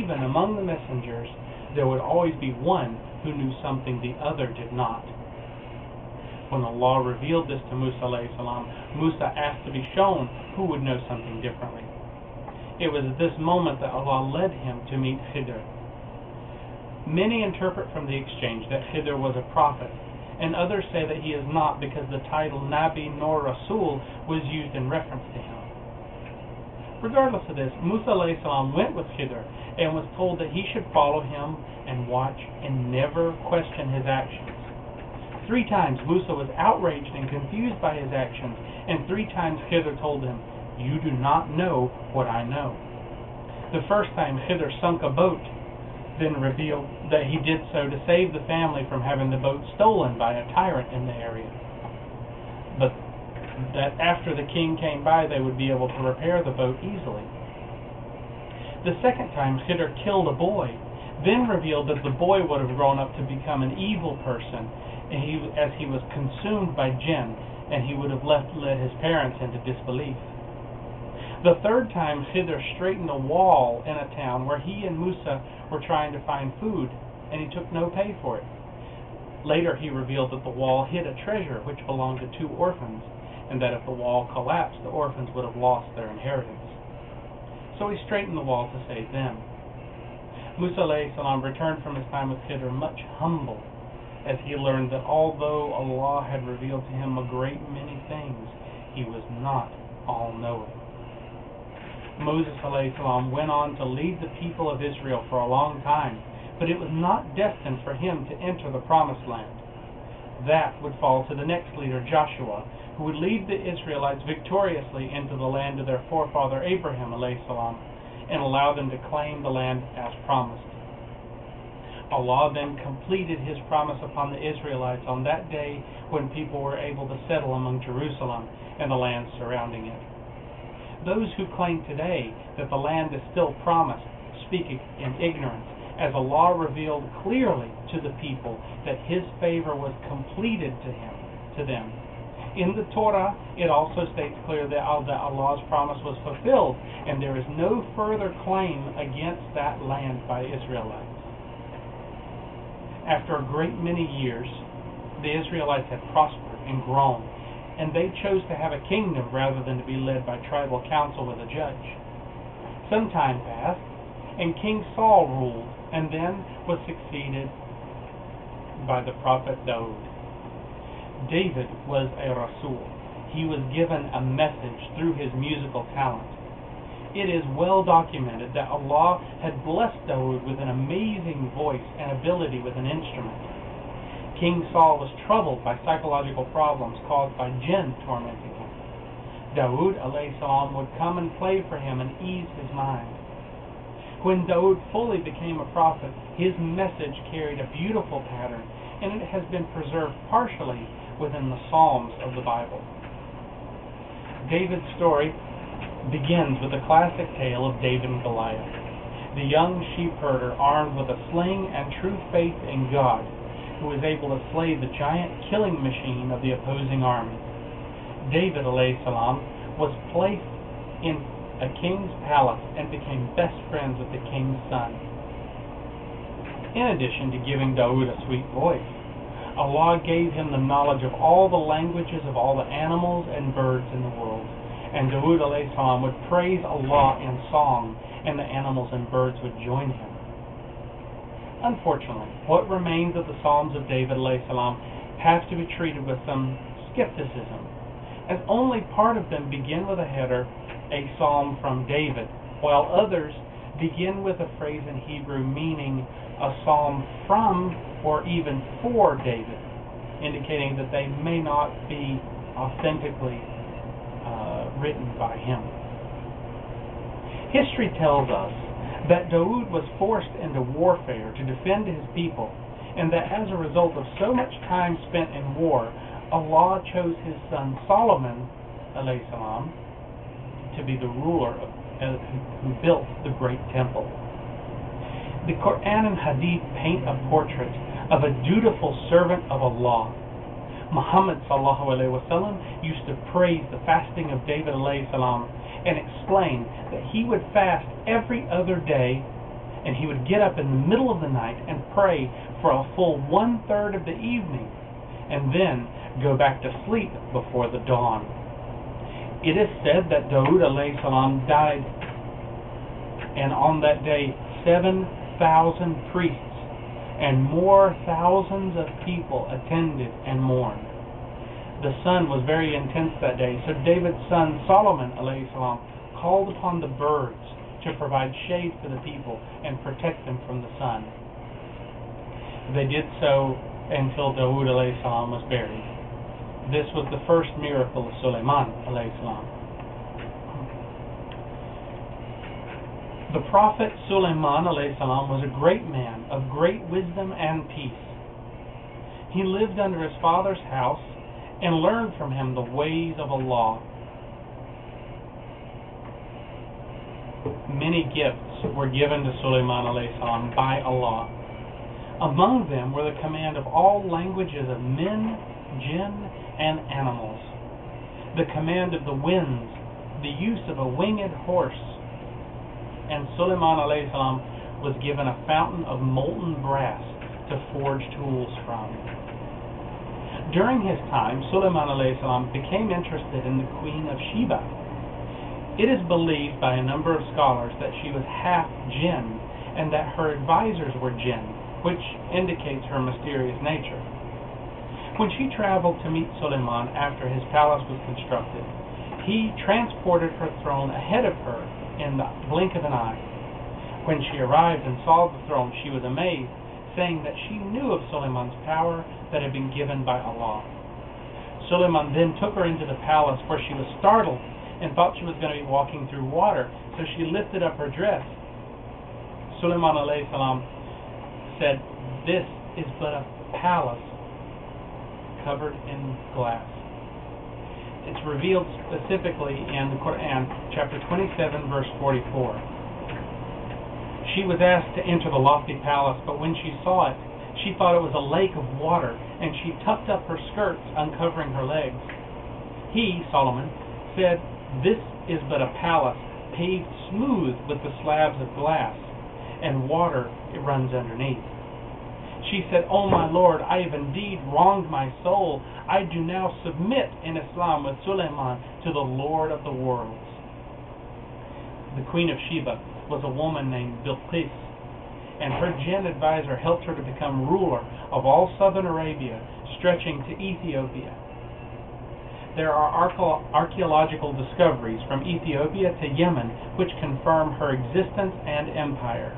even among the messengers, there would always be one who knew something the other did not. When Allah revealed this to Musa alayhi salam, Musa asked to be shown who would know something differently. It was at this moment that Allah led him to meet Khidr. Many interpret from the exchange that Khidr was a prophet, and others say that he is not because the title Nabi nor Rasul was used in reference to him. Regardless of this, Musa alayhi salam went with Khidr and was told that he should follow him and watch and never question his actions. 3 times Musa was outraged and confused by his actions, and 3 times Khidr told him, "You do not know what I know." The first time Khidr sunk a boat, then revealed that he did so to save the family from having the boat stolen by a tyrant in the area, but that after the king came by they would be able to repair the boat easily. The second time Khidr killed a boy, then revealed that the boy would have grown up to become an evil person, as he was consumed by jinn, and he would have led his parents into disbelief. The third time Khidr straightened a wall in a town where he and Musa were trying to find food, and he took no pay for it. Later he revealed that the wall hid a treasure which belonged to 2 orphans, and that if the wall collapsed, the orphans would have lost their inheritance. So he straightened the wall to save them. Musa alayhi salam returned from his time with Khidr much humbled, as he learned that although Allah had revealed to him a great many things, he was not all-knowing. Moses alayhi salam went on to lead the people of Israel for a long time, but it was not destined for him to enter the promised land. That would fall to the next leader, Joshua, who would lead the Israelites victoriously into the land of their forefather Abraham alayhi salam, and allow them to claim the land as promised. Allah then completed his promise upon the Israelites on that day when people were able to settle among Jerusalem and the lands surrounding it. Those who claim today that the land is still promised speak in ignorance, as Allah revealed clearly to the people that his favor was completed to them. In the Torah, it also states clearly that Allah's promise was fulfilled, and there is no further claim against that land by Israelites. After a great many years, the Israelites had prospered and grown, and they chose to have a kingdom rather than to be led by tribal council with a judge. Some time passed, and King Saul ruled, and then was succeeded by the prophet Daud. David was a Rasul. He was given a message through his musical talent. It is well documented that Allah had blessed Daud with an amazing voice and ability with an instrument. King Saul was troubled by psychological problems caused by jinn tormenting him. Daud alayhi salam would come and play for him and ease his mind. When Daud fully became a prophet, his message carried a beautiful pattern, and it has been preserved partially within the Psalms of the Bible. David's story begins with the classic tale of David and Goliath, the young sheep herder armed with a sling and true faith in God, who was able to slay the giant killing machine of the opposing army. David alayhi salam was placed in a king's palace and became best friends with the king's son. In addition to giving Daud a sweet voice, Allah gave him the knowledge of all the languages of all the animals and birds in the world, and Daud alayhi salam would praise Allah in song, and the animals and birds would join him. Unfortunately, what remains of the Psalms of David alayhi salam have to be treated with some skepticism, as only part of them begin with a header, a psalm from David, while others begin with a phrase in Hebrew meaning a psalm from or even for David, indicating that they may not be authentically written by him. History tells us that Daud was forced into warfare to defend his people, and that as a result of so much time spent in war, Allah chose his son Solomon alayhi salam to be the ruler who built the great temple. The Qur'an and Hadith paint a portrait of a dutiful servant of Allah. Muhammad sallallahu alaihi wasallam used to praise the fasting of David alayhi salam and explain that he would fast every other day and he would get up in the middle of the night and pray for a full 1/3 of the evening, and then go back to sleep before the dawn. It is said that Dawood alayhi salam died, and on that day 7,000 priests and more thousands of people attended and mourned. The sun was very intense that day, so David's son Solomon alayhi salam called upon the birds to provide shade for the people and protect them from the sun. They did so until Dawood alayhi salam was buried. This was the first miracle of Sulaiman alayhi salam. The prophet Sulaiman alayhi salam was a great man of great wisdom and peace. He lived under his father's house and learned from him the ways of Allah. Many gifts were given to Sulaiman alayhi salam by Allah. Among them were the command of all languages of men, jinn, and animals, the command of the winds, the use of a winged horse, and Sulaiman alayhi salam was given a fountain of molten brass to forge tools from. During his time, Sulaiman alayhi salam became interested in the Queen of Sheba. It is believed by a number of scholars that she was half jinn and that her advisors were jinn, which indicates her mysterious nature. When she traveled to meet Sulaiman after his palace was constructed, he transported her throne ahead of her in the blink of an eye. When she arrived and saw the throne, she was amazed, saying that she knew of Sulaiman's power that had been given by Allah. Sulaiman then took her into the palace, where she was startled and thought she was going to be walking through water, so she lifted up her dress. Sulaiman alayhi salam said, "This is but a palace covered in glass." It's revealed specifically in the Qur'an, chapter 27, verse 44. She was asked to enter the lofty palace, but when she saw it, she thought it was a lake of water, and she tucked up her skirts, uncovering her legs. He, Solomon, said, "This is but a palace paved smooth with the slabs of glass, and water it runs underneath." She said, "O my Lord, I have indeed wronged my soul. I do now submit in Islam with Sulaiman to the Lord of the worlds." The Queen of Sheba was a woman named Bilqis, and her jinn advisor helped her to become ruler of all southern Arabia, stretching to Ethiopia. There are archaeological discoveries from Ethiopia to Yemen which confirm her existence and empire.